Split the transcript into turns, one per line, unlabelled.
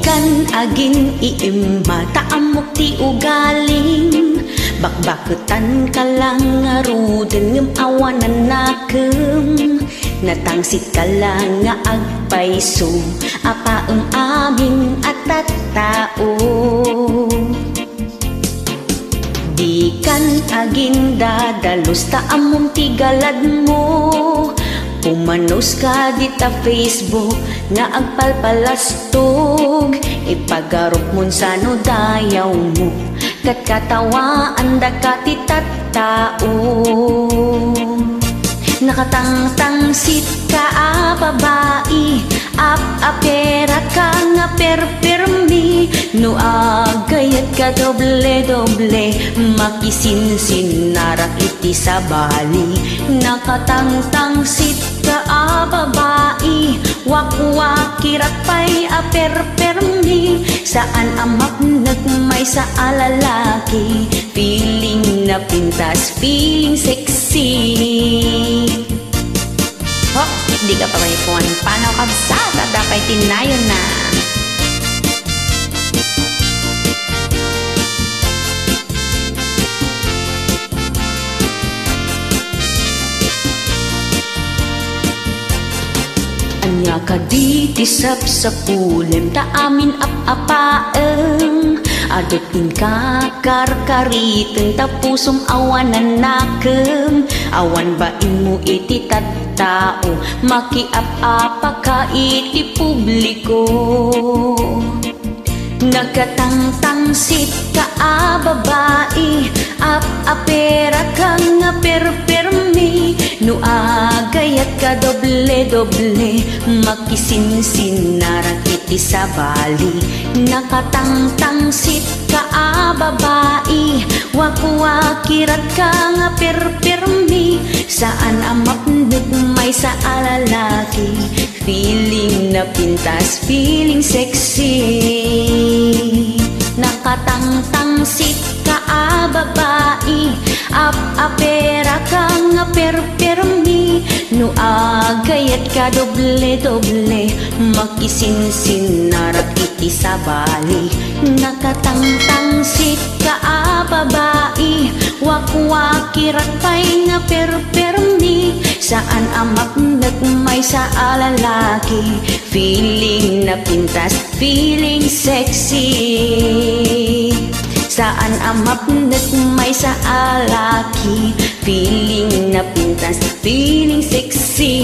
kan agin iimma taamok ti ugaling bakbakutan ka lang ngaruden ngem awanan nakem natangsit ka lang nga agpaiso apaeng amin at tattao di kan agin dadalos taamong tigalad mo pumanos ka dita Facebook nga agpalpalastog ipagarop mon sano dayaw mo kat katawaan da ka ti tattao nakatangtang sit ka babae apera ka nga perpermi no agayat ka doble makisinsin narak iti sa bali nakatangtang sit ka babae wakwakirat pay perpermi saan amak nagmay sa alalaki feeling na pintas feeling sexy. Oh, di ka pa may puwan panaw kabsata dapat tinayon na anya ka di tisap sa pulem ta amin apaeng adutin ka karkariten ta pusong awanan nakem awan bain mo iti tattao makiap-apa ka iti publiko nagkatangtangsit ka babae apera ka nga perpermi no agayat ka doble makisinsin narak iti sa bali nakatangtangsit ka babae wakwakirat ka nga perpermi saan amak nagmay sa alalaki feeling na pintas feeling sexy nakatangtangsit ka babae apera ka nga perpermi no agayat ka doble makisinsin narak iti sa bali nakatangtangsit ka babae wakwakirat pay nga perpermi saan amak nagmay sa alalaki feeling na pintas feeling sexy saan amak nagmay sa alaki feeling na pintas feeling sexy